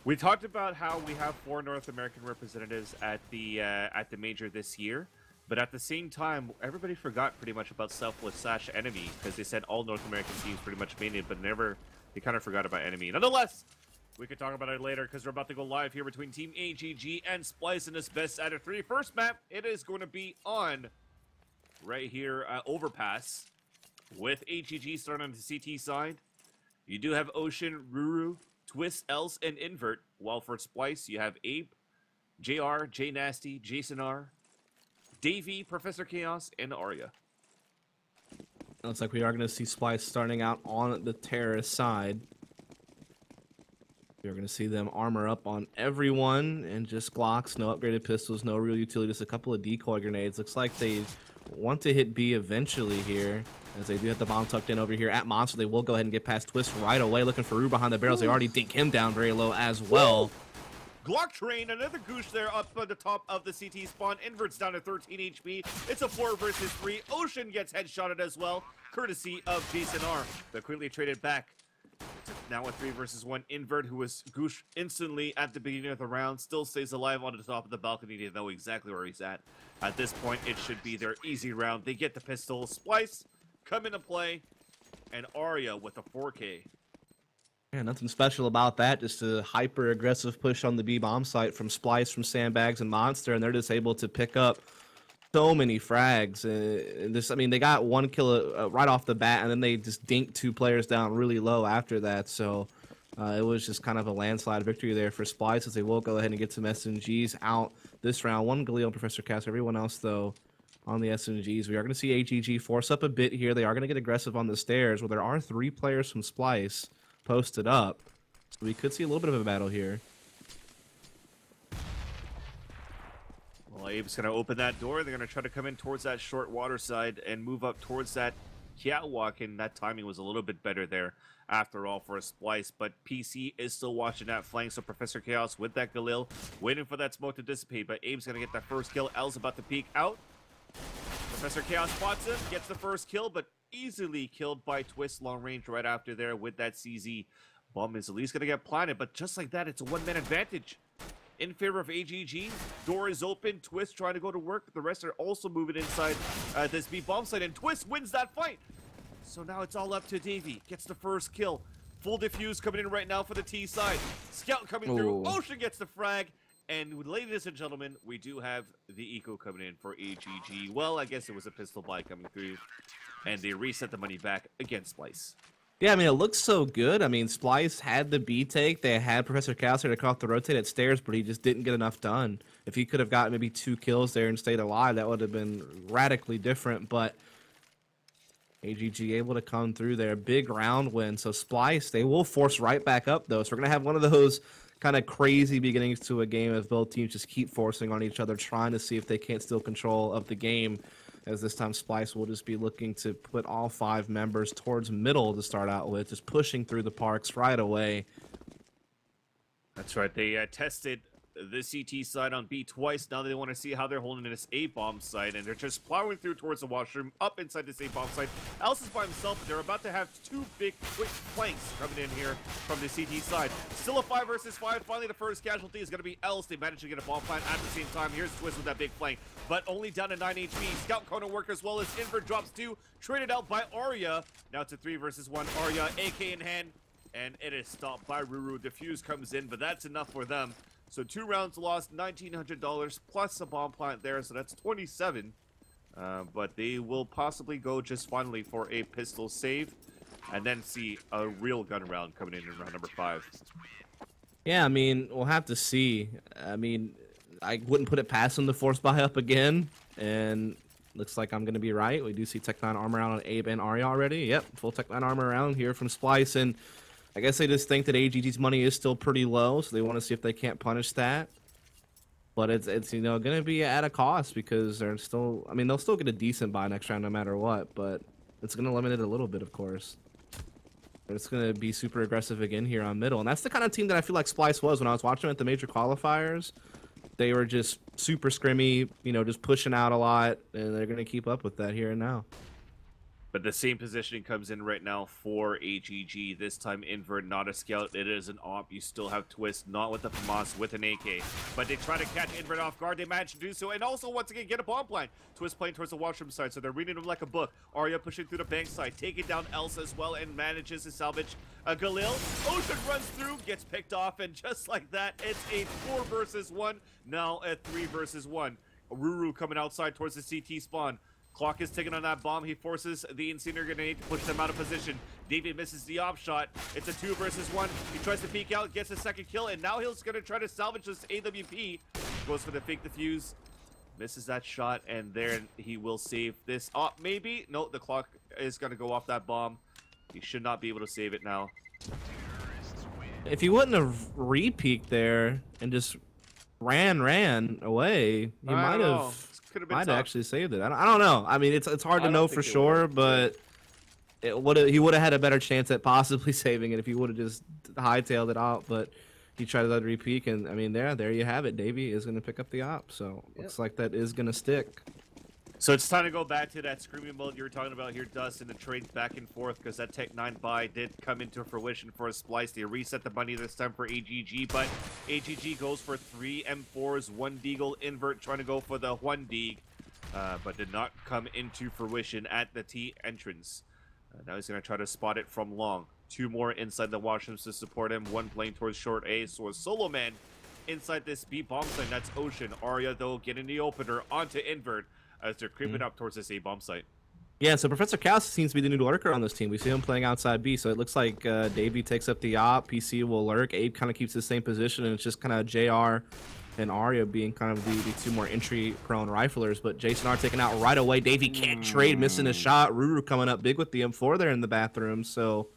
We talked about how we have 4 North American representatives at the major this year, but at the same time, everybody forgot pretty much about Selfless/Enemy because they said all North American teams pretty much made it, but they kind of forgot about Enemy. Nonetheless, we could talk about it later because we're about to go live here between Team AGG and Splyce in this best out of 3. First map, it is going to be on right here, Overpass, with AGG starting on the CT side. You do have Ocean, Ruru, Twist, Else, and Invert, while for Splyce, you have Abe, JR, J Nasty, Jason R, Davey, Professor Chaos, and Arya. Looks like we are going to see Splyce starting out on the terrorist side. We're going to see them armor up on everyone and just Glocks, no upgraded pistols, no real utility, just a couple of decoy grenades. Looks like they want to hit B eventually here, as they do have the bomb tucked in over here at Monster. They will go ahead and get past Twist right away, looking for Rue behind the barrels. They already dink him down very low as well. Glock train, another goosh there up at the top of the CT spawn. Invert's down to 13 HP. It's a 4 versus 3. Ocean gets headshotted as well, courtesy of Jason R. They're quickly traded back. Now a 3 versus 1. Invert, who was goosh instantly at the beginning of the round, still stays alive on the top of the balcony. They know exactly where he's at. At this point, it should be their easy round. They get the pistol. Splyce come into play, and Arya with a 4K. Yeah, nothing special about that. Just a hyper-aggressive push on the B-bomb site from Splyce, from Sandbags, and Monster, and they're just able to pick up so many frags. I mean, they got 1 kill right off the bat, and then they just dinked 2 players down really low after that. So it was just kind of a landslide victory there for Splyce, as they will go ahead and get some SMGs out this round. 1 Galil and Professor Cass. Everyone else, though, on the SMGs. We are going to see AGG force up a bit here. They are going to get aggressive on the stairs, where there are 3 players from Splyce posted up. So we could see a little bit of a battle here. Well, Abe's going to open that door. They're going to try to come in towards that short water side and move up towards that catwalk, and that timing was a little bit better there after all for a Splyce, but PC is still watching that flank, so Professor Chaos with that Galil, waiting for that smoke to dissipate, but Abe's going to get that first kill. L's about to peek out. Professor Chaos spots him, gets the first kill, but easily killed by Twist long range right after there with that CZ. Bomb is at least going to get planted, but just like that, it's a 1-man advantage in favor of AGG. Door is open. Twist trying to go to work, but the rest are also moving inside this B bomb site, and Twist wins that fight. So now it's all up to Davey. Gets the first kill. Full diffuse coming in right now for the T side. Scout coming through. Ocean gets the frag. And ladies and gentlemen, we do have the eco coming in for AGG. Well, I guess it was a pistol buy coming through, and they reset the money back against Splyce. Yeah, I mean, it looks so good. I mean, Splyce had the B take. They had Professor Chaos there to cut off the rotated stairs, but he just didn't get enough done. If he could have gotten maybe 2 kills there and stayed alive, that would have been radically different. But AGG able to come through there. Big round win. So Splyce, they will force right back up, though. So we're going to have one of those kind of crazy beginnings to a game as both teams just keep forcing on each other, trying to see if they can't steal control of the game. As this time Splyce will just be looking to put all 5 members towards middle to start out with, just pushing through the parks right away. That's right. They tested the CT side on B twice. Now they want to see how they're holding this A-bomb site, and they're just plowing through towards the washroom, up inside this A-bomb site. Else is by himself, but they're about to have 2 big, quick flanks coming in here from the CT side. Still a 5 versus 5. Finally, the first casualty is going to be Else. They managed to get a bomb plant at the same time. Here's Twist with that big flank, but only down to 9 HP. Scout Kona work as well as Invert drops 2. Traded out by Arya. Now it's a 3 versus 1. Arya, AK in hand, and it is stopped by Ruru. Diffuse comes in, but that's enough for them. So 2 rounds lost, $1,900 plus a bomb plant there, so that's 27. But they will possibly go just finally for a pistol save, and then see a real gun round coming in round number 5. Yeah, I mean, we'll have to see. I mean, I wouldn't put it past them to force buy up again, and looks like I'm going to be right. We do see Tech 9 armor round on Abe and Arya already. Yep, full Tech 9 armor round here from Splyce, and I guess they just think that AGG's money is still pretty low, so they want to see if they can't punish that. But it's you know, going to be at a cost, because they're still, I mean, they'll still get a decent buy next round no matter what, but it's going to limit it a little bit, of course. But it's going to be super aggressive again here on middle, and that's the kind of team that I feel like Splyce was when I was watching them at the major qualifiers. They were just super scrimmy, you know, just pushing out a lot, and they're going to keep up with that here and now. But the same positioning comes in right now for AGG. This time invert, not a scout. It is an op. You still have Twist, not with the FAMAS, with an AK. But they try to catch invert off guard. They manage to do so. And also, once again, get a bomb plant. Twist playing towards the washroom side, so they're reading him like a book. Arya pushing through the bank side, taking down Elsa as well, and manages to salvage Galil. Ocean runs through, gets picked off, and just like that, it's a 4 versus 1. Now a 3 versus 1. Ruru coming outside towards the CT spawn. Clock is ticking on that bomb. He forces the Incendiary Grenade to push them out of position. David misses the op shot. It's a 2 versus 1. He tries to peek out, gets a second kill, and now he's going to try to salvage this AWP. Goes for the fake defuse. Misses that shot, and there he will save this op. Maybe? No, the clock is going to go off that bomb. He should not be able to save it now. If he wouldn't have re-peeked there and just ran away, he might have actually saved it. I don't know. I mean, it's hard to know for sure, but he would have had a better chance at possibly saving it if he would have just hightailed it out. But he tried to let it re-peek, and I mean, there you have it. Davey is going to pick up the op, so looks like that is going to stick. So it's time to go back to that screaming mode you were talking about here, Dust, and the trade back and forth, because that Tech 9 buy did come into fruition for a Splyce. They reset the money this time for AGG, but AGG goes for 3 M4s, 1 Deagle, invert, trying to go for the 1 Deag, but did not come into fruition at the T entrance. Now he's going to try to spot it from long. 2 more inside the washrooms to support him, 1 playing towards short A, so a solo man inside this B bomb site. That's Ocean. Arya, though, getting the opener onto invert, as they're creeping up towards this A bomb site. Yeah, so Professor Chaos seems to be the new lurker on this team. We see him playing outside B, so it looks like Davey takes up the op, PC will lurk, Abe kind of keeps the same position, and it's just kind of JR and Arya being kind of the 2 more entry-prone riflers, but Jason R taken out right away. Davey can't trade, missing a shot. Ruru coming up big with the M4 there in the bathroom, so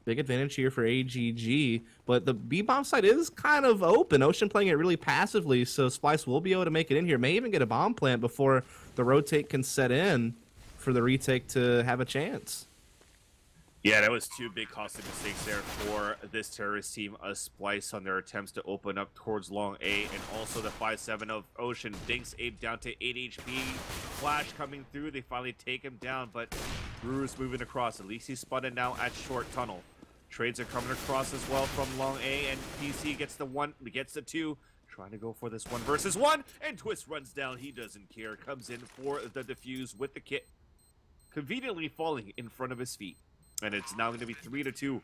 big advantage here for AGG, but the B-bomb site is kind of open. Ocean playing it really passively, so Splyce will be able to make it in here. May even get a bomb plant before the rotate can set in for the retake to have a chance. Yeah, that was 2 big costly mistakes there for this terrorist team, a Splyce on their attempts to open up towards long A, and also the 5-7 of Ocean dinks Abe down to 8 HP. Flash coming through, they finally take him down, but Ruru's moving across. At least he's spotted now at short tunnel. Trades are coming across as well from long A, and PC gets the 1, gets the 2, trying to go for this 1 versus 1, and Twist runs down. He doesn't care, comes in for the defuse with the kit, conveniently falling in front of his feet. And it's now going to be 3-2,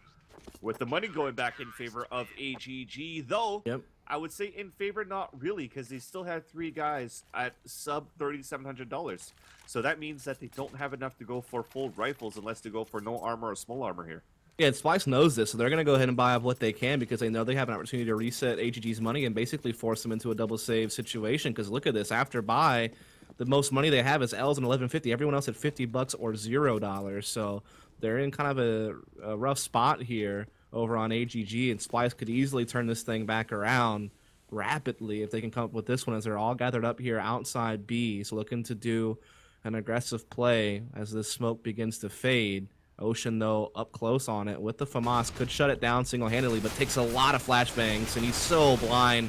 with the money going back in favor of AGG, though I would say in favor not really, because they still have 3 guys at sub $3,700. So that means that they don't have enough to go for full rifles unless they go for no armor or small armor here. Yeah, Splyce knows this, so they're going to go ahead and buy up what they can because they know they have an opportunity to reset AGG's money and basically force them into a double save situation. Because look at this, after buy, the most money they have is L's and 1150. Everyone else at $50 or $0. So they're in kind of a rough spot here over on AGG, and Splyce could easily turn this thing back around rapidly if they can come up with this one, as they're all gathered up here outside B. So looking to do an aggressive play as the smoke begins to fade. Ocean, though, up close on it with the FAMAS, could shut it down single-handedly, but takes a lot of flashbangs, and he's so blind.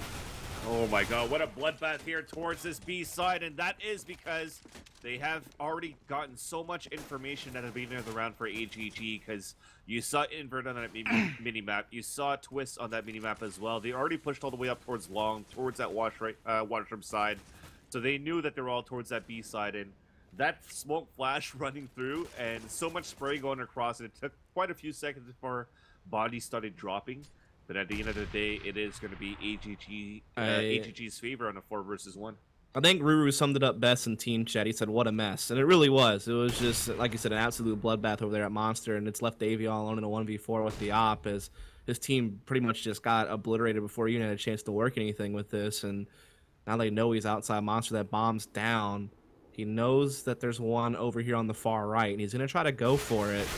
Oh my god, what a bloodbath here towards this B side, and that is because they have already gotten so much information at the beginning of the round for AGG, because you saw Invert on that mini-map, you saw Twist on that mini-map as well. They already pushed all the way up towards long, towards that washroom side, so they knew that they were all towards that B side, and that smoke flash running through and so much spray going across, and it took quite a few seconds before bodies started dropping. But at the end of the day, it is going to be AGG's favor on a 4 versus 1. I think Ruru summed it up best in team chat. He said, what a mess. And it really was. It was just, like you said, an absolute bloodbath over there at Monster, and it's left Davey all alone in a 1v4 with the op, as his team pretty much just got obliterated before he even had a chance to work anything with this. And now they know he's outside Monster. That bomb's down. He knows that there's one over here on the far right, and he's going to try to go for it,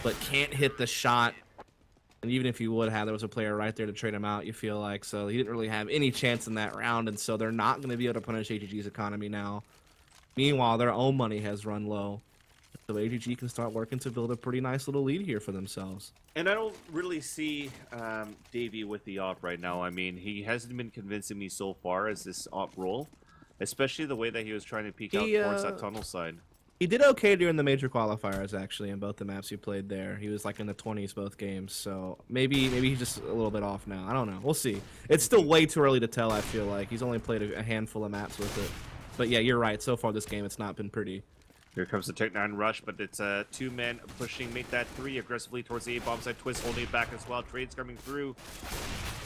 but can't hit the shot. And even if he would have, there was a player right there to trade him out, you feel like. So he didn't really have any chance in that round, and so they're not going to be able to punish AGG's economy now. Meanwhile, their own money has run low. So AGG can start working to build a pretty nice little lead here for themselves. And I don't really see Davey with the op right now. I mean, he hasn't been convincing me so far as this op role. Especially the way that he was trying to peek out towards that tunnel side. He did okay during the major qualifiers, actually, in both the maps he played there. He was like in the 20s both games, so maybe he's just a little bit off now. I don't know. We'll see. It's still way too early to tell, I feel like. He's only played a handful of maps with it. But yeah, you're right. So far this game, it's not been pretty. Here comes the Tech-9 rush, but it's two men pushing, make that three aggressively towards the A-bomb side. Twist holding it back as well. Trades coming through.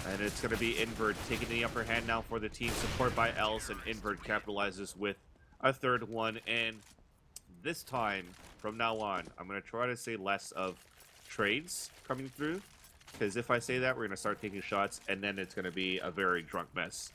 And it's going to be Invert taking the upper hand now for the team. Support by Else, and Invert capitalizes with a third one. And this time, from now on, I'm going to try to say less of trades coming through. Because if I say that, we're going to start taking shots, and then it's going to be a very drunk mess.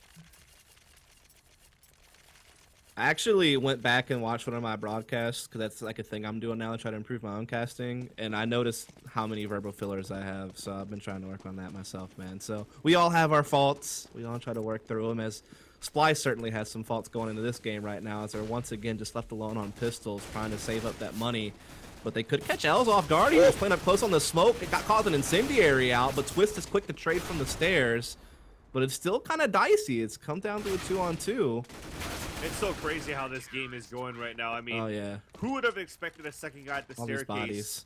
I actually went back and watched one of my broadcasts because that's like a thing I'm doing now to try to improve my own casting, and I noticed how many verbal fillers I have, so I've been trying to work on that myself, man. So we all have our faults. We all try to work through them, as Splyce certainly has some faults going into this game right now, as they're once again just left alone on pistols trying to save up that money. But they could catch Els off guard. He was playing up close on the smoke. It got caught an incendiary out, but Twist is quick to trade from the stairs. But it's still kind of dicey. It's come down to a 2-on-2. It's so crazy how this game is going right now. I mean, oh, yeah. Who would have expected a second guy at the All staircase? these bodies.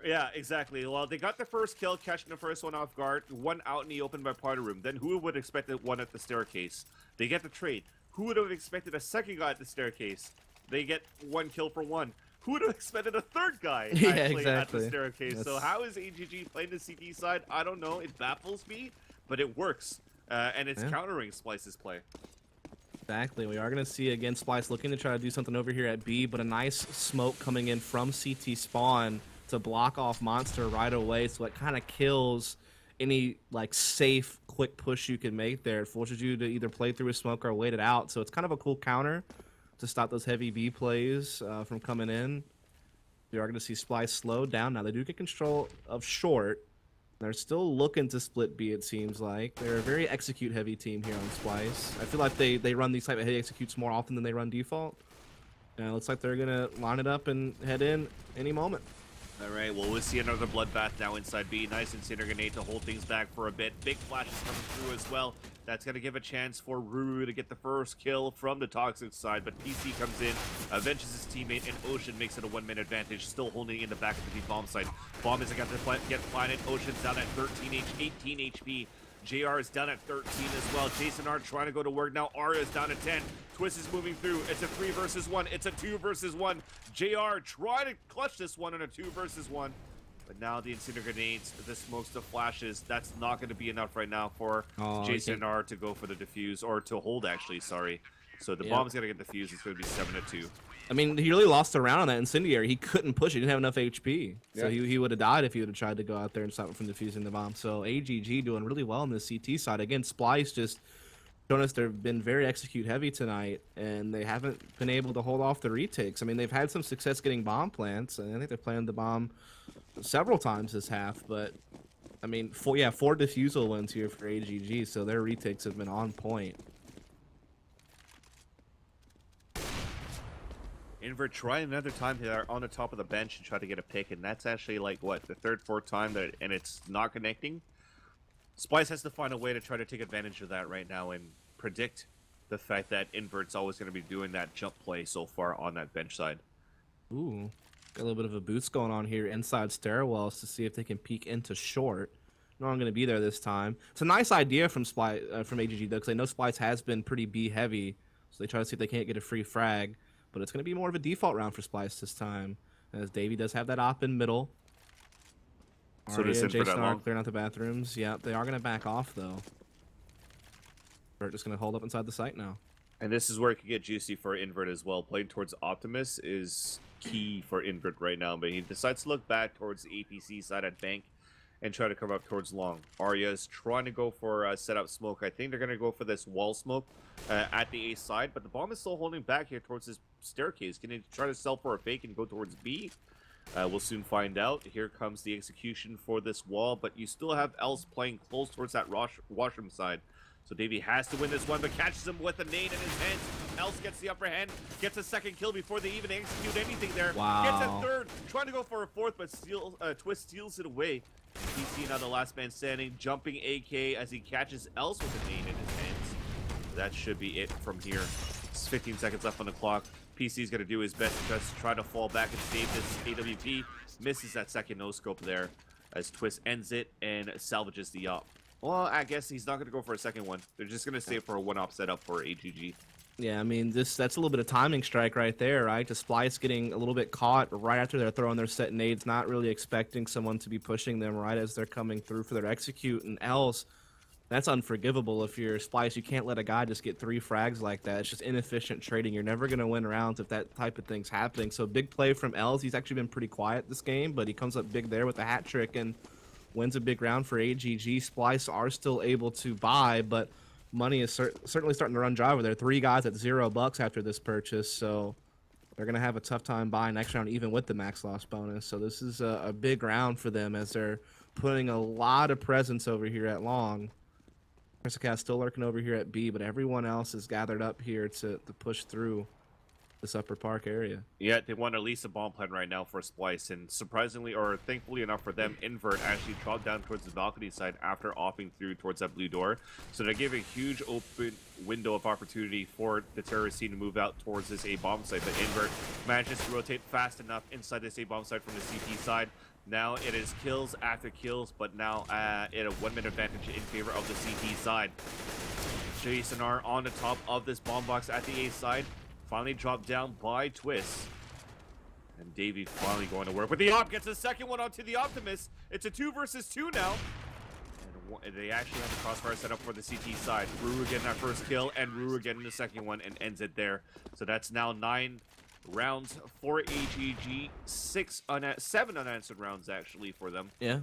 Yeah, exactly. Well, they got the first kill, catching the first one off guard, one out in the open by party room. Then who would have expected one at the staircase? They get the trade. Who would have expected a second guy at the staircase? They get one kill for one. Who would have expected a third guy yeah, actually at exactly. the staircase? So how is AGG playing the CT side? I don't know. It baffles me, but it works. And it's countering Splyce's play. Exactly. We are going to see, again, Splyce looking to try to do something over here at B, but a nice smoke coming in from CT spawn to block off Monster right away, so it kind of kills any, like, safe, quick push you can make there. It forces you to either play through a smoke or wait it out, so it's kind of a cool counter to stop those heavy B plays from coming in. We are going to see Splyce slow down. Now, they do get control of short. They're still looking to split B, it seems like. They're a very execute-heavy team here on Splyce. I feel like they run these type of heavy executes more often than they run default. And it looks like they're going to line it up and head in any moment. All right, well, we'll see another bloodbath now inside B. Nice Incendiary Grenade to hold things back for a bit. Big flashes coming through as well. That's going to give a chance for Ruru to get the first kill from the Toxic side, but PC comes in, avenges his teammate, and Ocean makes it a one-man advantage, still holding in the back of the B-bomb side. Bomb isn't going to get planted. Ocean's down at 18 HP. JR is down at 13 as well. Jason R trying to go to work now. Arya is down at 10. Twist is moving through. It's a 3 versus 1. It's a 2 versus 1. JR trying to clutch this one on a 2 versus 1. But now the Incendiary Grenades, the smokes, the flashes, that's not going to be enough right now for Jason R to go for the defuse, or to hold, actually, sorry. So the bomb's going to get defused. It's going to be 7-2. I mean, he really lost a round on that Incendiary. He couldn't push it. He didn't have enough HP. So he would have died if he would have tried to go out there and stop him from defusing the bomb. So AGG doing really well on the CT side. Again, Splyce just showing us they've been very execute heavy tonight, and they haven't been able to hold off the retakes. I mean, they've had some success getting bomb plants, and I think they've planted the bomb several times this half. But, I mean, four defusal wins here for AGG, so their retakes have been on point. Invert trying another time. They're on the top of the bench and try to get a pick, and that's actually like what, the third, fourth time that, and it's not connecting. Splyce has to find a way to try to take advantage of that right now and predict the fact that Invert's always going to be doing that jump play so far on that bench side. Ooh, got a little bit of a boost going on here inside stairwells to see if they can peek into short. No, I'm going to be there this time. It's a nice idea from Splyce, from AGG though, because I know Splyce has been pretty B heavy, so they try to see if they can't get a free frag. But it's going to be more of a default round for Splyce this time, as Davey does have that op in middle. So does Jason that are long? clearing out the bathrooms. Yeah, they are going to back off, though. They're just going to hold up inside the site now. And this is where it can get juicy for Invert as well. Playing towards Optimus is key for Invert right now, but he decides to look back towards the APC side at Bank and try to come up towards Long. Arya's trying to go for setup smoke. I think they're going to go for this wall smoke at the A side, but the bomb is still holding back here towards this staircase. Can he try to sell for a fake and go towards B? We'll soon find out. Here comes the execution for this wall, but you still have Else playing close towards that washroom side. So Davey has to win this one, but catches him with a nade in his hands. Else gets the upper hand, gets a second kill before they even execute anything there. Wow. Gets a third, trying to go for a fourth, but Twist steals it away. PC now the last man standing, jumping AK as he catches Else with a nade in his hands. That should be it from here. It's 15 seconds left on the clock. PC's going to do his best to just try to fall back and save this AWP. Misses that second no-scope there as Twist ends it and salvages the op. Well, I guess he's not going to go for a second one. They're just going to save for a one-op setup for AGG. Yeah, I mean, that's a little bit of timing strike right there, right? The Splyce getting a little bit caught right after they're throwing their set nades, not really expecting someone to be pushing them right as they're coming through for their execute, and else that's unforgivable. If you're Splyce, you can't let a guy just get 3 frags like that. It's just inefficient trading. You're never going to win rounds if that type of thing's happening. So big play from Els. He's actually been pretty quiet this game, but he comes up big there with a hat trick and wins a big round for AGG. Splyce are still able to buy, but money is certainly starting to run dry over there. 3 guys at $0 after this purchase, so they're going to have a tough time buying next round, even with the max loss bonus. So this is a big round for them as they're putting a lot of presence over here at long. Cat still lurking over here at B, but everyone else is gathered up here to push through this upper park area. Yeah, they want at least a bomb plan right now for Splyce, and surprisingly, or thankfully enough for them, Invert actually dropped down towards the balcony side after offing through towards that blue door. So they're giving a huge open window of opportunity for the terrorist team to move out towards this A-bomb site, but Invert manages to rotate fast enough inside this A-bomb site from the CT side. Now it is kills after kills, but now at a 1-minute advantage in favor of the CT side. Jason R on the top of this bomb box at the A side. Finally dropped down by Twist. And Davey finally going to work with the op. Gets the second one onto the Optimus. It's a 2 versus 2 now. And they actually have the crossfire set up for the CT side. Ruru getting that first kill, and Ruru getting the second one and ends it there. So that's now 9 rounds for AGG. 7 unanswered rounds actually for them. Yeah.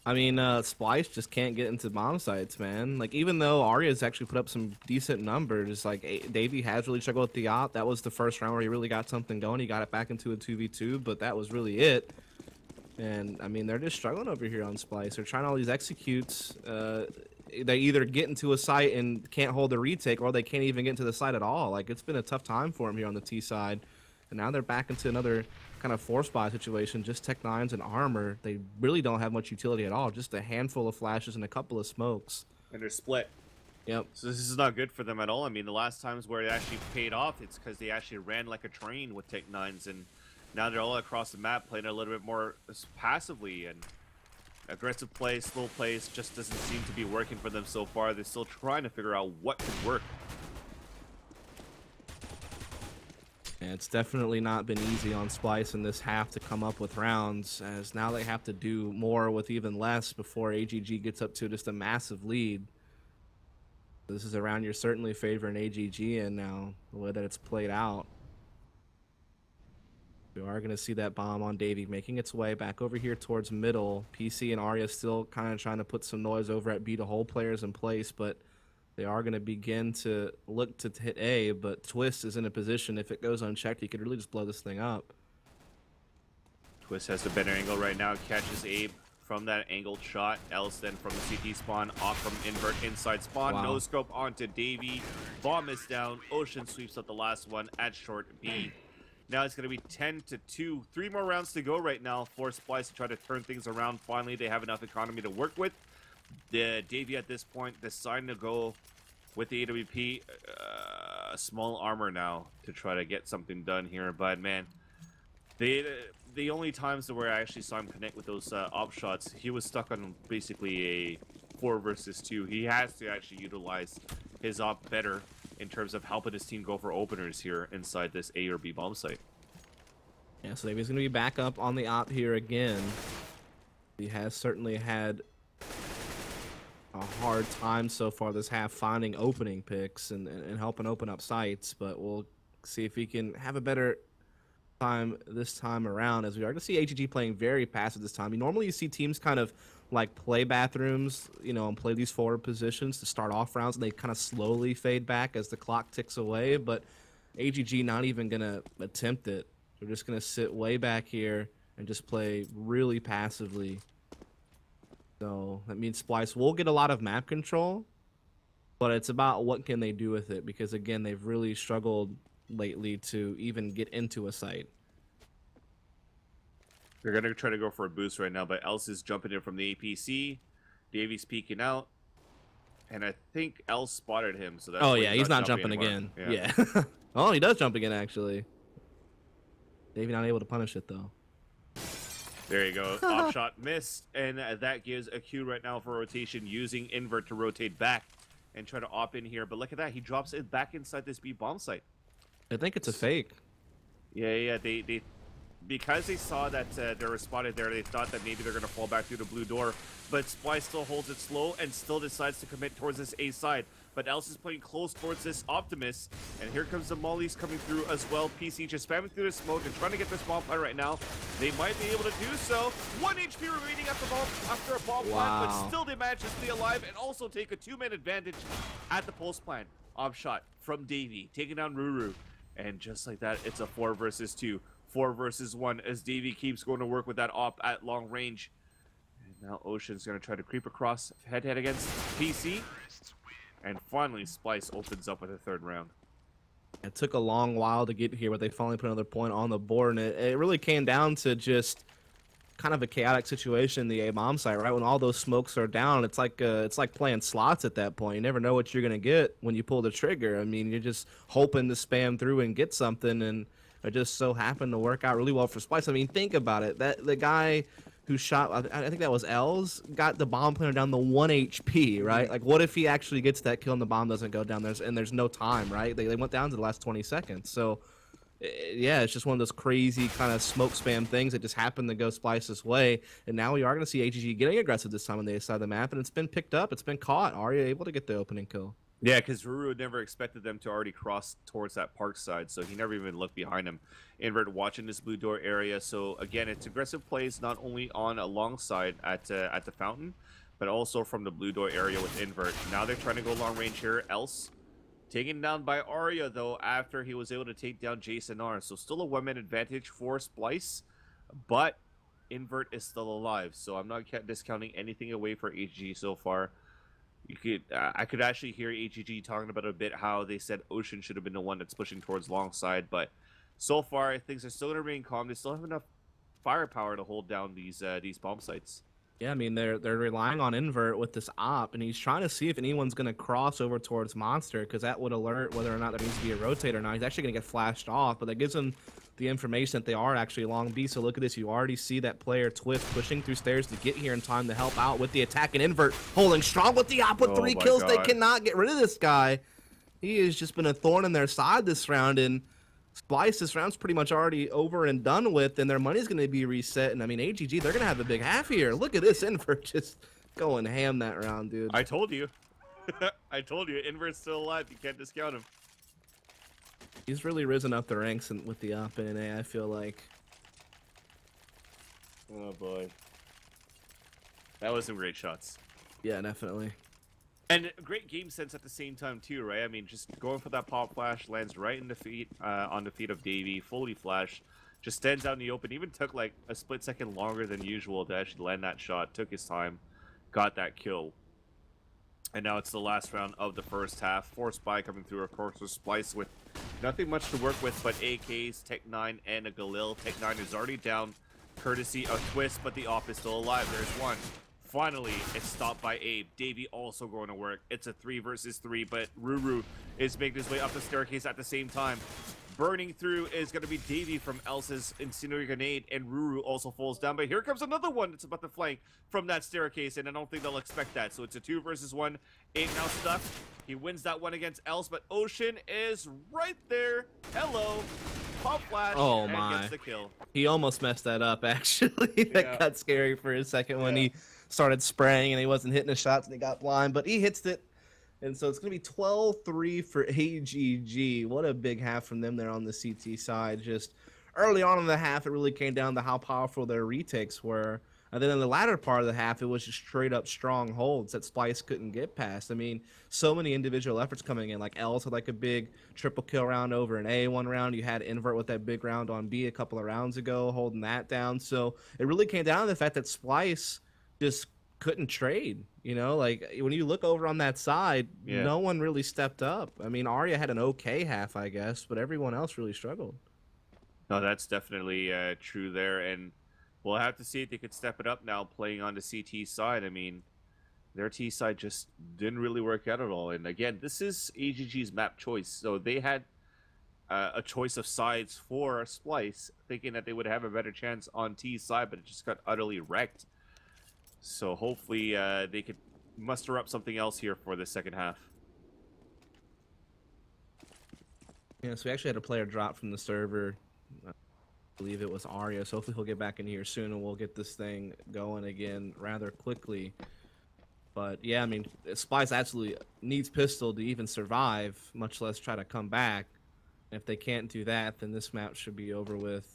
I mean, Splyce just can't get into bomb sites, man. Like, even though Arya's actually put up some decent numbers, like, Davey has really struggled with the op. That was the first round where he really got something going. He got it back into a 2v2, but that was really it. And, I mean, they're just struggling over here on Splyce. They're trying all these executes. They either get into a site and can't hold the retake, or they can't even get into the site at all. Like, it's been a tough time for them here on the T side. And now they're back into another kind of force buy situation, just Tech 9s and armor. They really don't have much utility at all, just a handful of flashes and a couple of smokes. And they're split. Yep. So this is not good for them at all. I mean, the last times where it actually paid off, it's because they actually ran like a train with Tech 9s, and now they're all across the map playing a little bit more passively, and aggressive plays, slow plays just doesn't seem to be working for them so far. They're still trying to figure out what could work. Yeah, it's definitely not been easy on Splyce in this half to come up with rounds, as now they have to do more with even less before AGG gets up to just a massive lead. This is a round you're certainly favoring AGG in now, the way that it's played out. We are going to see that bomb on Davey making its way back over here towards middle. PC and Arya still kind of trying to put some noise over at B to hold players in place, but they are going to begin to look to hit A, but Twist is in a position, if it goes unchecked, he could really just blow this thing up. Twist has the better angle right now, catches Abe from that angled shot. Else then from the CT spawn, off from Invert inside spawn. Wow. No scope onto Davey. Bomb is down. Ocean sweeps up the last one at short B. Now it's going to be 10-2. 3 more rounds to go right now for Splyce to try to turn things around. Finally, they have enough economy to work with. The Davey at this point deciding to go with the AWP small armor now to try to get something done here. But man, the only times where I actually saw him connect with those op shots, he was stuck on basically a 4 versus 2. He has to actually utilize his op better in terms of helping his team go for openers here inside this A or B bomb site. Yeah, so Davey's going to be back up on the op here again. He has certainly had a hard time so far this half finding opening picks and helping open up sites, but we'll see if he can have a better time this time around, as we are going to see AGG playing very passive this time. Normally you see teams kind of like play bathrooms, you know, and play these forward positions to start off rounds, and they kind of slowly fade back as the clock ticks away, but AGG not even going to attempt it. They're just going to sit way back here and just play really passively. So that means Splyce will get a lot of map control, but it's about what can they do with it, because again, they've really struggled lately to even get into a site. They're going to try to go for a boost right now, but Else is jumping in from the APC. Davey's peeking out. And I think L spotted him, so that's Oh why yeah, he's not jumping anymore. again. Yeah. Oh, he does jump again actually. Davey not able to punish it though. There you go. Off shot missed, and that gives a cue right now for rotation, using invert to rotate back and try to op in here. But look at that, he drops it back inside this B bomb site. I think it's a fake. Yeah. They because they saw that they were spotted there, they thought that maybe they're going to fall back through the blue door. But Splyce still holds it slow and still decides to commit towards this A side. But Else is playing close towards this Optimus. And here comes the Mollies coming through as well. PC just spamming through the smoke and trying to get this bomb plant right now. They might be able to do so. 1 HP remaining after a bomb plant, but still they manage to stay alive and also take a 2-man advantage at the pulse plant. Off shot from Davey, taking down Ruru. And just like that, it's a 4 versus 2. 4 versus 1 as Davey keeps going to work with that op at long range. And now Ocean's going to try to creep across head-to-head against PC. And finally, Splyce opens up with a 3rd round. It took a long while to get here, but they finally put another point on the board. And it really came down to just kind of a chaotic situation in the A-bomb site, right? When all those smokes are down, it's like playing slots at that point. You never know what you're going to get when you pull the trigger. I mean, you're just hoping to spam through and get something, and it just so happened to work out really well for Splyce. I mean, think about it. That the guy who shot, I think that was Els, got the bomb planter down to 1 HP, right? Like, what if he actually gets that kill and the bomb doesn't go down? There's no time, right? They went down to the last 20 seconds. So, yeah, it's just one of those crazy kind of smoke spam things that just happened to go Splyce's way. And now we are going to see AGG getting aggressive this time on the A side of the map, and it's been picked up. It's been caught. Arya able to get the opening kill. Yeah, because Ruru never expected them to already cross towards that park side, so he never even looked behind him. Invert watching this blue door area, so again, it's aggressive plays not only on alongside at the fountain, but also from the blue door area with Invert. Now they're trying to go long range here. Else taken down by Arya, though, after he was able to take down Jason R. So still a 1-man advantage for Splyce, but Invert is still alive, so I'm not discounting anything away for AGG so far. I could actually hear AGG talking about a bit how they said Ocean should have been the one that's pushing towards long side, but so far things are still going to remain calm. They still have enough firepower to hold down these bomb sites. Yeah, I mean, they're relying on Invert with this op, and he's trying to see if anyone's going to cross over towards Monster, because that would alert whether or not there needs to be a rotate or not. He's actually going to get flashed off, but that gives him the information that they are actually long B. So look at this. You already see that player Twift pushing through stairs to get here in time to help out with the attack, and Invert holding strong with the op with 3 kills. God. They cannot get rid of this guy. He has just been a thorn in their side this round, and Splyce, this round's pretty much already over and done with, and their money's going to be reset. And I mean, AGG, they're going to have a big half here. Look at this Invert just going ham that round, dude. I told you. I told you. Invert's still alive. You can't discount him. He's really risen up the ranks with the op in A, I feel like. Oh, boy. That was some great shots. Yeah, definitely. And great game sense at the same time, too, right? I mean, just going for that pop flash, lands right in the feet, on the feet of Davey, fully flashed, just stands out in the open, even took like a split second longer than usual to actually land that shot, took his time, got that kill. And now it's the last round of the first half. 4 Spy coming through, of course, with Splyce with nothing much to work with but AKs, Tech 9, and a Galil. Tech 9 is already down, courtesy of Twist, but the op is still alive. There's one. Finally, it's stopped by Abe. Davey also going to work. It's a 3 versus 3, but Ruru is making his way up the staircase at the same time. Burning through is going to be Davey from Elsa's incendiary grenade, and Ruru also falls down. But here comes another one that's about to flank from that staircase, and I don't think they'll expect that. So it's a 2 versus 1. Abe now stuck. He wins that one against Else, but Ocean is right there. Hello. Pop flash, oh and my. gets the kill. He almost messed that up, actually. That got scary for a second when he started spraying and he wasn't hitting the shots and he got blind, but he hits it. And so it's going to be 12-3 for AGG. What a big half from them there on the CT side. Just early on in the half, it really came down to how powerful their retakes were. And then in the latter part of the half, it was just straight up strong holds that Splyce couldn't get past. I mean, so many individual efforts coming in. Like Els had like a big triple kill round over an A one round. You had Invert with that big round on B a couple of rounds ago, holding that down. So it really came down to the fact that Splyce just couldn't trade. You know, like when you look over on that side, no one really stepped up. I mean, Arya had an okay half, I guess, but everyone else really struggled. No, that's definitely true there, and we'll have to see if they could step it up now playing on the CT side. I mean, Their T side just didn't really work out at all. And again, this is AGG's map choice, so they had a choice of sides for Splyce, thinking that they would have a better chance on T's side, but it just got utterly wrecked. So hopefully they could muster up something else here for the second half. Yeah, so we actually had a player drop from the server. I believe it was Arya, so hopefully he'll get back in here soon and we'll get this thing going again rather quickly. But yeah, I mean, Splyce absolutely needs pistol to even survive, much less try to come back. And if they can't do that, then this map should be over with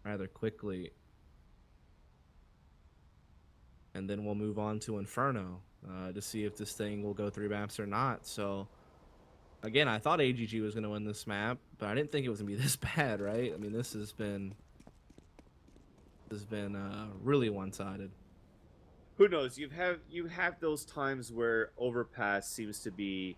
rather quickly. And then we'll move on to Inferno to see if this thing will go 3 maps or not. So again, I thought AGG was going to win this map, but I didn't think it was going to be this bad, right? I mean, this has been really one-sided. Who knows? You have those times where Overpass seems to be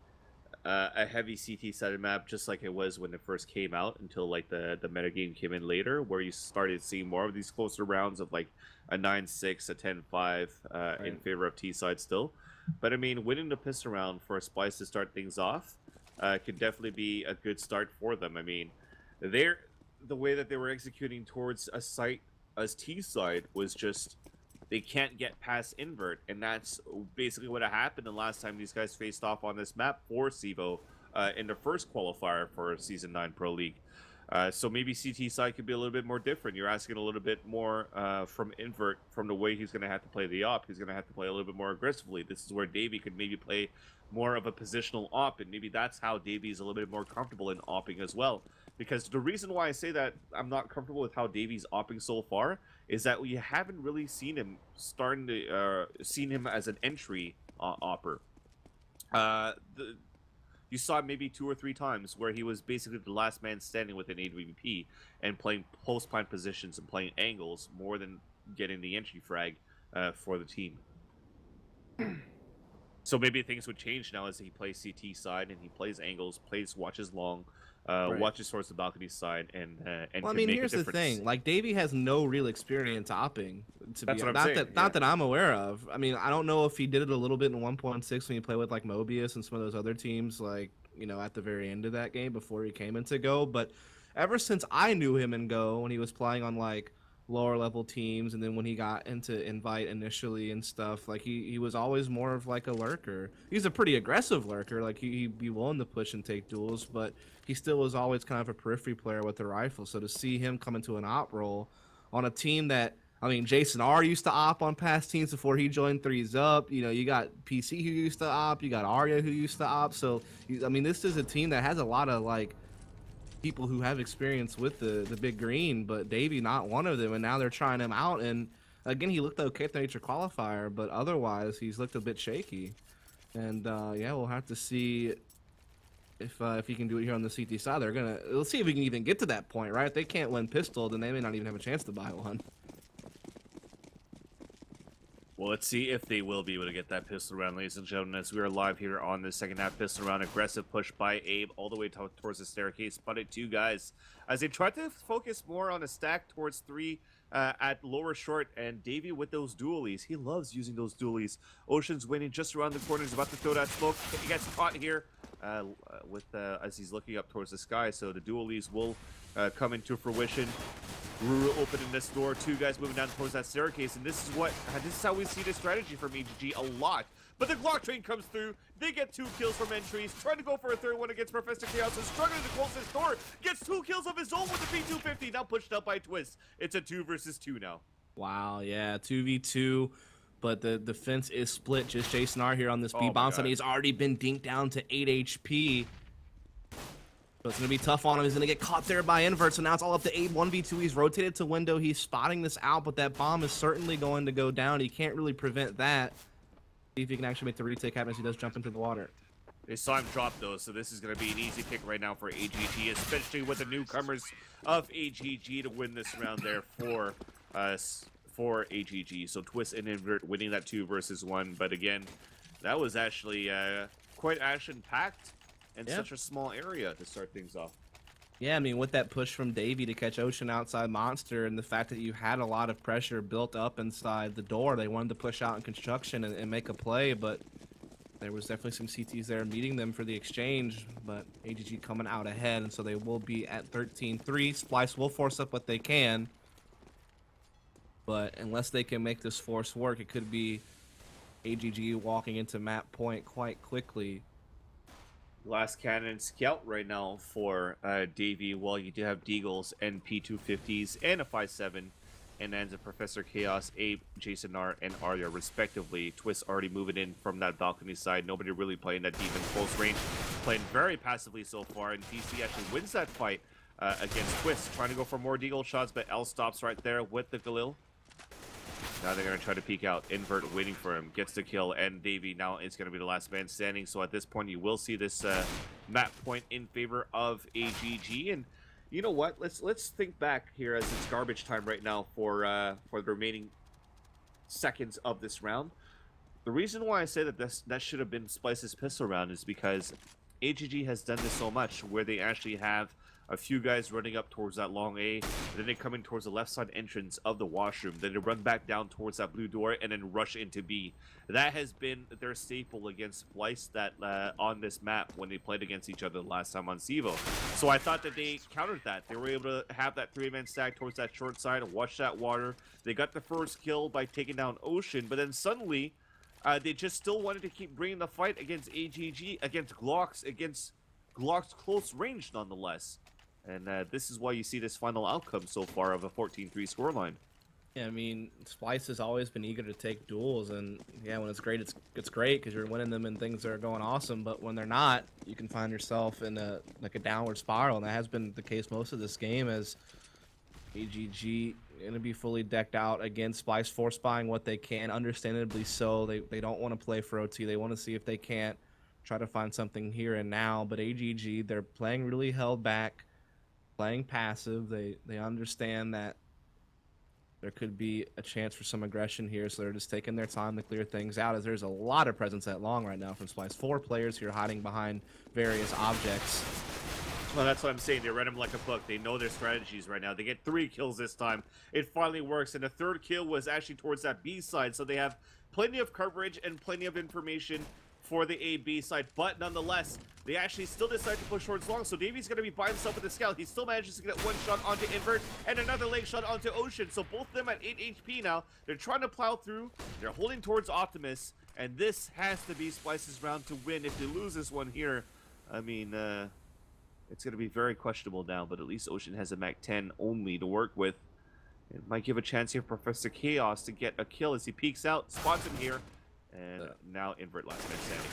a heavy CT-sided map, just like it was when it first came out, until like the metagame came in later, where you started seeing more of these closer rounds of like a 9-6, a 10-5 Right. in favor of T-side still. But I mean, winning the pistol round for a Splyce to start things off could definitely be a good start for them. I mean, the way that they were executing towards a site as T-side was just they can't get past invert, and that's basically what happened the last time these guys faced off on this map for CEVO in the first qualifier for Season 9 Pro League. So maybe CT side could be a little bit more different. You're asking a little bit more from invert, from the way he's going to have to play the op. He's going to have to play a little bit more aggressively. This is where Davey could maybe play more of a positional op, and maybe that's how Davey's a little bit more comfortable in opping as well. Because the reason why I say that I'm not comfortable with how Davey's opping so far is that we haven't really seen him seen him as an entry opper. You saw maybe 2 or 3 times where he was basically the last man standing within AWP and playing post plant positions and playing angles more than getting the entry frag for the team. So maybe things would change now as he plays CT side and he plays angles, watches long, Right. watches towards the balcony side, and Well, I can mean, make here's a the difference. thing: like Davey has no real experience opping. To That's be what I'm saying, not that I'm aware of. I mean, I don't know if he did it a little bit in 1.6 when he played with like Mobius and some of those other teams, like at the very end of that game before he came into Go. But ever since I knew him in Go, when he was playing on like lower level teams, and then when he got into Invite initially and stuff, like he was always more of like a lurker. He's a pretty aggressive lurker, like he'd be willing to push and take duels, but he still was always kind of a periphery player with the rifle. So to see him come into an op role on a team that, I mean, Jason R used to op on past teams before he joined Threes Up. You got PC who used to op, you got Arya who used to op. So I mean, this is a team that has a lot of like people who have experience with the big green, but Davey not one of them, and now they're trying him out. And again, he looked okay at the nature qualifier, but otherwise he's looked a bit shaky. And yeah, we'll have to see if he can do it here on the CT side. Let's see if we can even get to that point, right? If they can't win pistol, then they may not even have a chance to buy one. Well, let's see if they will be able to get that pistol round, ladies and gentlemen, as we are live here on the second half pistol round. Aggressive push by Abe all the way towards the staircase. Spotted 2 guys as they try to focus more on a stack towards 3 at lower short, and Davey with those dualies. He loves using those dualies. Ocean's waiting just around the corner. He's about to throw that smoke. He gets caught here as he's looking up towards the sky, so the dualies will come into fruition. Ruru opening this door, 2 guys moving down towards that staircase, and this is how we see the strategy from AGG a lot. But the Glock train comes through, they get 2 kills from entries, trying to go for a third one against Professor Chaos, and struggling to close this door, gets 2 kills of his own with the P250, now pushed up by Twist. It's a 2 versus 2 now. Wow, yeah, 2v2, but the defense is split. Just Jason R here on this B Oh bounce, and he's already been dinked down to 8 HP. So it's going to be tough on him. He's going to get caught there by Invert. So now it's all up to 8 1v2. He's rotated to window. He's spotting this out, but that bomb is certainly going to go down. He can't really prevent that. See if he can actually make the retake happen as he does jump into the water. They saw him drop though, so this is going to be an easy pick right now for AGG, especially with the newcomers of AGG to win this round there for AGG. So Twist and Invert winning that 2 versus 1. But again, that was actually quite action-packed. And such a small area to start things off. Yeah, I mean, with that push from Davey to catch Ocean outside Monster, and the fact that you had a lot of pressure built up inside the door, they wanted to push out in construction and make a play, but there was definitely some CTs there meeting them for the exchange, but AGG coming out ahead, and so they will be at 13-3. Splyce will force up what they can, but unless they can make this force work, it could be AGG walking into map point quite quickly. Last cannon scout right now for Davey. Well, you do have Deagles and P250s and a 5.7, and ends of Professor Chaos, Abe, Jason R, and Arya respectively. Twist already moving in from that balcony side. Nobody really playing that deep in close range, playing very passively so far, and TC actually wins that fight against Twist, trying to go for more Deagle shots, but L stops right there with the Galil. Now they're going to try to peek out. Invert waiting for him. Gets the kill. And Davey now is going to be the last man standing. So at this point, you will see this map point in favor of AGG. And you know what? Let's think back here as it's garbage time right now for the remaining seconds of this round. The reason why I say that that should have been Splyce's pistol round is because AGG has done this so much where they actually have a few guys running up towards that long A, and then they come in towards the left side entrance of the washroom, then they run back down towards that blue door and then rush into B. That has been their staple against Splyce that on this map when they played against each other the last time on CEVO. So I thought that they countered that. They were able to have that 3-man stack towards that short side, watch that water. They got the first kill by taking down Ocean, but then suddenly they just still wanted to keep bringing the fight against AGG, against Glock's close range nonetheless. And this is why you see this final outcome so far of a 14-3 scoreline. Yeah, I mean, Splyce has always been eager to take duels, and yeah, when it's great, it's great because you're winning them and things are going awesome. But when they're not, you can find yourself in a downward spiral, and that has been the case most of this game. As AGG gonna be fully decked out against Splyce, force buying what they can, understandably so. They don't want to play for OT. They want to see if they can't try to find something here and now. But AGG, they're playing really held back, playing passive. They understand that there could be a chance for some aggression here, so they're just taking their time to clear things out, as there's a lot of presence at long right now from Splyce. 4 players here hiding behind various objects. Well, that's what I'm saying. They read them like a book. They know their strategies right now. They get 3 kills this time. It finally works, and the 3rd kill was actually towards that B side, so they have plenty of coverage and plenty of information for the A-B side, but nonetheless, they actually still decide to push towards long, so Davey's going to be by himself with the scout. He still manages to get 1 shot onto Invert, and another leg shot onto Ocean, so both of them at 8 HP now. They're trying to plow through, they're holding towards Optimus, and this has to be Splyce's round to win. If they lose this one here, I mean, it's going to be very questionable now, but at least Ocean has a Mac 10 only to work with. It might give a chance here for Professor Chaos to get a kill as he peeks out, spots him here. And now Invert last man standing.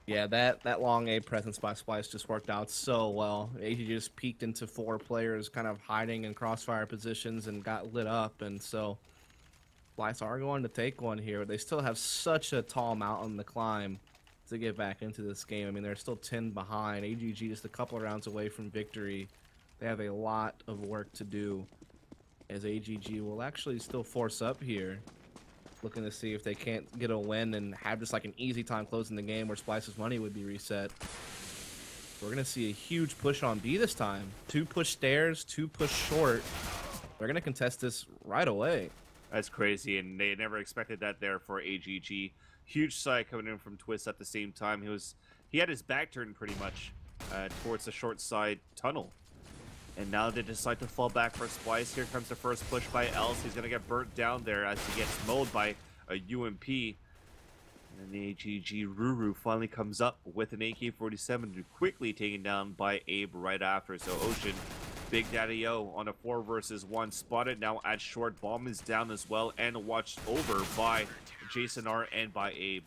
Yeah, that long A presence by Splyce just worked out so well. AG just peeked into 4 players kind of hiding in crossfire positions and got lit up, and so Splyce are going to take one here. They still have such a tall mountain to climb to get back into this game. I mean, they're still 10 behind. AGG just a couple of rounds away from victory. They have a lot of work to do, as AGG will actually still force up here, looking to see if they can't get a win and have just like an easy time closing the game where Splyce's money would be reset. We're going to see a huge push on B this time. 2 push stairs, 2 push short. They're going to contest this right away. That's crazy, and they never expected that there for AGG. Huge side coming in from Twist at the same time. He had his back turned pretty much towards the short side tunnel. And now they decide to fall back for Splyce. Here comes the first push by Else. He's going to get burnt down there as he gets mowed by a UMP. And the AGG Ruru finally comes up with an AK-47, quickly taken down by Abe right after. So Ocean, Big Daddy O on a 4 versus 1, spotted now at short. Bomb is down as well and watched over by Jason R and by Abe.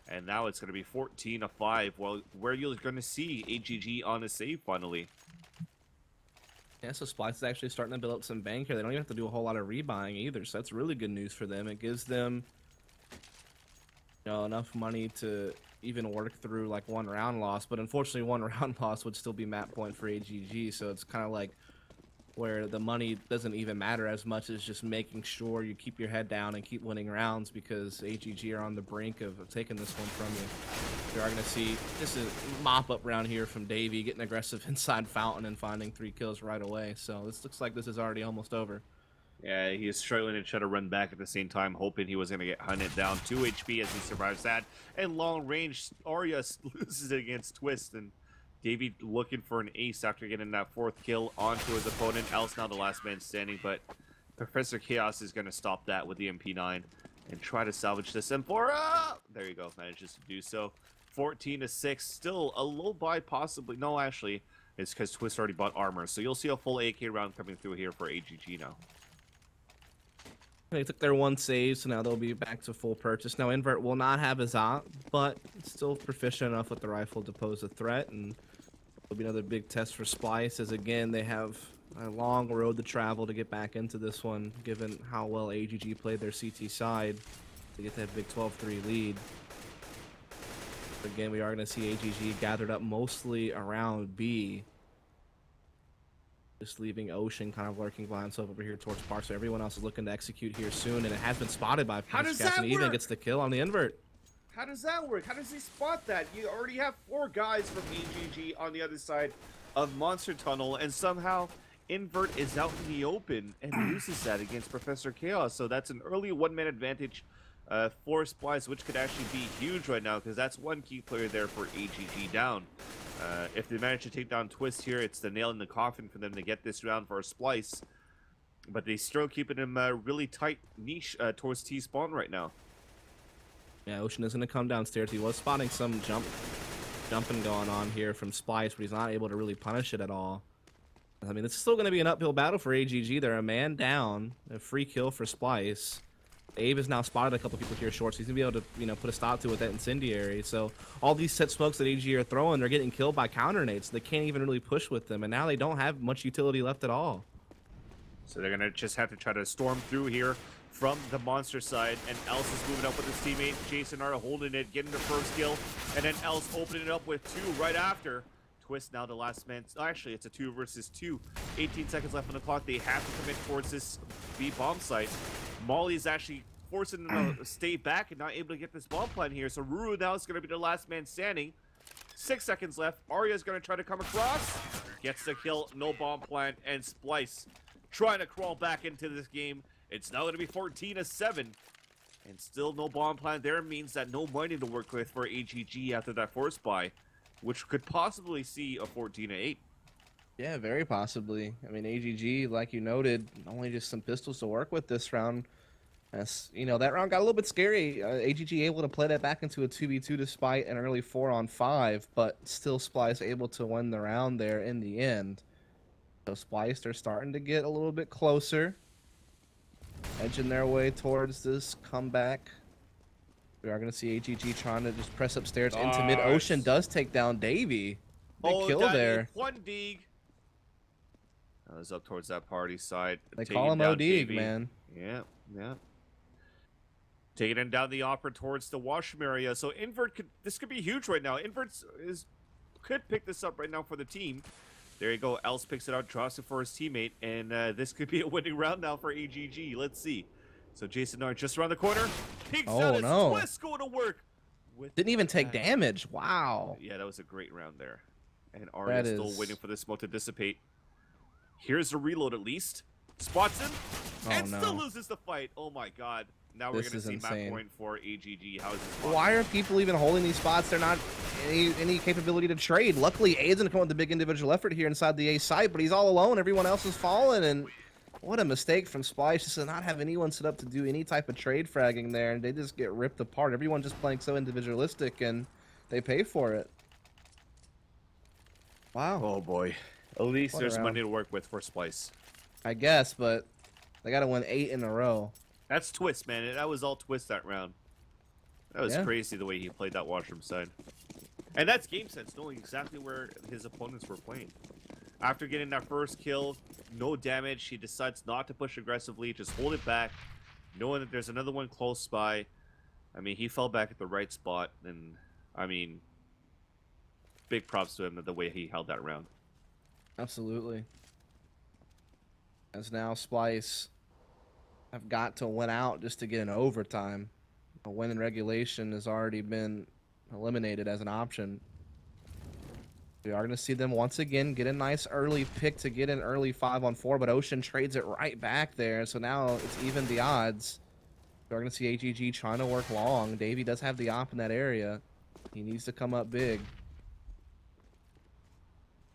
And now it's going to be 14-5, well, where you're going to see AGG on a save finally. Yeah, so Splyce is actually starting to build up some bank here. They don't even have to do a whole lot of rebuying either, so that's really good news for them. It gives them, you know, enough money to even work through like 1 round loss, but unfortunately 1 round loss would still be map point for AGG, so it's kind of like where the money doesn't even matter as much as just making sure you keep your head down and keep winning rounds, because AGG are on the brink of taking this one from you. We are going to see just a mop-up round here from Davey, getting aggressive inside Fountain and finding 3 kills right away. So this looks like this is already almost over. Yeah, he is struggling to try to run back at the same time, hoping he was going to get hunted down. 2 HP as he survives that. And long range, Arya loses it against Twist. And Davey looking for an ace after getting that 4th kill onto his opponent. Else now the last man standing, but Professor Chaos is going to stop that with the MP9 and try to salvage this M4. There you go, manages to do so. 14-6, still a low buy possibly. No, actually, it's because Twist already bought armor. So you'll see a full AK round coming through here for AGG now. They took their 1 save, so now they'll be back to full purchase. Now, Invert will not have his op, but still proficient enough with the rifle to pose a threat, and it'll be another big test for Splyce, as again, they have a long road to travel to get back into this one, given how well AGG played their CT side to get that big 12-3 lead. Again, we are going to see AGG gathered up mostly around B. Just leaving Ocean kind of lurking by himself over here towards Park, so everyone else is looking to execute here soon, and it has been spotted by Prince, and he even gets the kill on the invert. How does that work? How does he spot that? You already have 4 guys from AGG on the other side of Monster Tunnel, and somehow Invert is out in the open and loses that against Professor Chaos. So that's an early 1-man advantage for Splyce, which could actually be huge right now, because that's 1 key player there for AGG down. If they manage to take down Twist here, it's the nail in the coffin for them to get this round for a Splyce. But they still keeping him really tight niche towards T-spawn right now. Yeah, Ocean is going to come downstairs. He was spotting some jumping going on here from Splyce, but he's not able to really punish it at all. I mean, it's still going to be an uphill battle for AGG. They're a man down, a free kill for Splyce. Abe has now spotted a couple people here short, so he's going to be able to, you know, put a stop to it with that incendiary. So all these set smokes that AGG are throwing, they're getting killed by counter nades. So they can't even really push with them, and now they don't have much utility left at all. So they're going to just have to try to storm through here from the monster side, and Else is moving up with his teammate. Jason are holding it, getting the first kill, and then Else opening it up with 2 right after. Twist now the last man. Actually, it's a 2 versus 2. 18 seconds left on the clock. They have to commit towards this B bomb site. Molly's actually forcing them to stay back and not able to get this bomb plant here. So Ruru now is going to be the last man standing. 6 seconds left. Arya's going to try to come across. Gets the kill. No bomb plant. And Splyce trying to crawl back into this game. It's now going to be 14-7. And still no bomb plant there means that no money to work with for AGG after that force buy, which could possibly see a 14-8. Yeah, very possibly. I mean, AGG, like you noted, only just some pistols to work with this round. As you know, that round got a little bit scary. AGG able to play that back into a 2v2 despite an early 4-on-5, but still Splyce able to win the round there in the end. So Splyce, they're starting to get a little bit closer, edging their way towards this comeback. We are going to see AGG trying to just press upstairs into mid. Ocean does take down Davey. Big kill there. One dig. That was up towards that party side. They call him OD, man. Yeah, yeah. Taking him down the opera towards the washroom area. So Invert this could be huge right now. Invert could pick this up right now for the team. There you go. Else picks it out, drops it for his teammate, and this could be a winning round now for AGG. Let's see. So Jason Nard just around the corner. Peeks out his Twist going to work. Didn't even take damage. Wow. Yeah, that was a great round there. And Arya still waiting for the smoke to dissipate. Here's a reload at least. Spots him. And still loses the fight. Oh my god. Now we're going to see map point for AGG. How is this possible? Why are people even holding these spots? They're not any capability to trade. Luckily, A's going to come with the big individual effort here inside the A site, but he's all alone. Everyone else is falling, and what a mistake from Splyce just to not have anyone set up to do any type of trade fragging there, and they just get ripped apart. Everyone just playing so individualistic, and they pay for it. Wow. Oh boy. At least there's money to work with for Splyce. I guess, but they got to win 8 in a row. That's Twist, man. That was all Twist that round. That was crazy the way he played that washroom side. And that's game sense, knowing exactly where his opponents were playing. After getting that first kill, no damage, he decides not to push aggressively, just hold it back, knowing that there's another one close by. I mean, he fell back at the right spot, and, I mean, big props to him the way he held that round. Absolutely. As now Splyce have got to win out just to get an overtime. A win in regulation has already been eliminated as an option. We are going to see them once again get a nice early pick to get an early 5-on-4, but Ocean trades it right back there. So now it's even the odds. We're going to see AGG trying to work long. Davey does have the op in that area. He needs to come up big.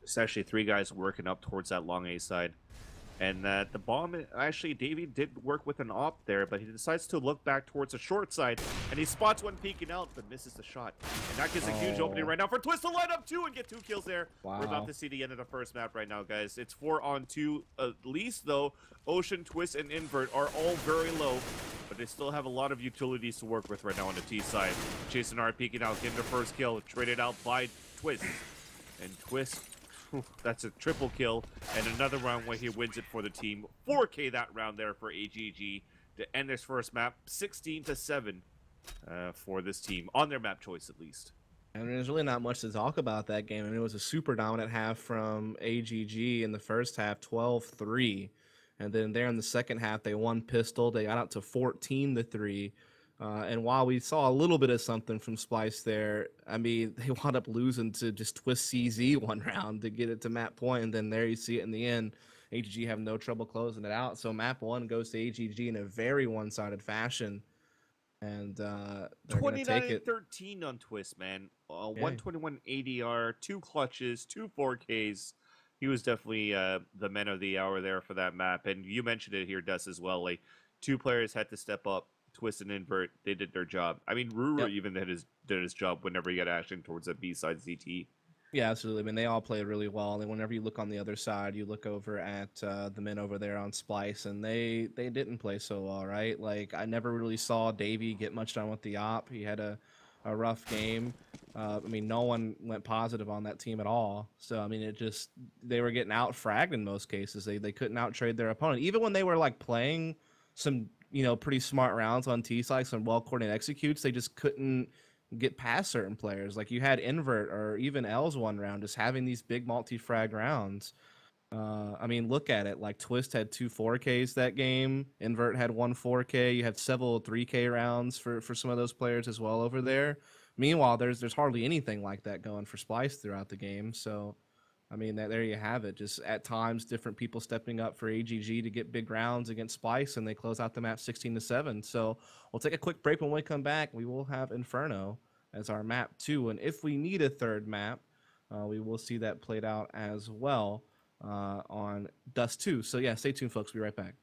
It's actually 3 guys working up towards that long A side. And the bomb, actually, Davey did work with an op there, but he decides to look back towards the short side, and he spots one peeking out, but misses the shot. And that gives a huge opening right now for Twist to line up 2 and get 2 kills there. Wow. We're about to see the end of the first map right now, guys. It's 4-on-2 at least, though. Ocean, Twist, and Invert are all very low, but they still have a lot of utilities to work with right now on the T side. Jason R peeking out, getting the first kill, traded out by Twist. And Twist... that's a triple kill, and another round where he wins it for the team. 4K that round there for AGG to end this first map, 16-7 for this team, on their map choice at least. And there's really not much to talk about that game. I mean, it was a super dominant half from AGG in the first half, 12-3. And then there in the second half, they won pistol. They got up to 14-3. And while we saw a little bit of something from Splyce there, I mean, they wound up losing to just Twist CZ one round to get it to map point, and then there you see it in the end. AGG have no trouble closing it out. So map 1 goes to AGG in a very one-sided fashion. And they're going to take it. 29-13 on Twist, man. 121 ADR, 2 clutches, 2 4Ks. He was definitely the man of the hour there for that map. And you mentioned it here, Dust, as well. Like, 2 players had to step up. Twist and Invert, they did their job. I mean, Ruru even did his job whenever he got action towards that B-side ZT. Yeah, absolutely. I mean, they all played really well. And whenever you look on the other side, you look over at the men over there on Splyce, and they didn't play so well, right? Like, I never really saw Davey get much done with the op. He had a rough game. I mean, no one went positive on that team at all. So, I mean, they were getting out-fragged in most cases. They couldn't out-trade their opponent. Even when they were, like, playing some pretty smart rounds on T-side, some well-coordinated executes, they just couldn't get past certain players. Like you had Invert or even L's one round just having these big multi-frag rounds. I mean, look at it. Like Twist had 2 4Ks that game. Invert had 1 4K. You had several 3K rounds for some of those players as well over there. Meanwhile, there's hardly anything like that going for Splyce throughout the game. So, I mean, there you have it. Just at times, different people stepping up for AGG to get big rounds against Splyce, and they close out the map 16-7. So we'll take a quick break. When we come back, we will have Inferno as our map 2. And if we need a third map, we will see that played out as well on Dust 2. So, yeah, stay tuned, folks. We'll be right back.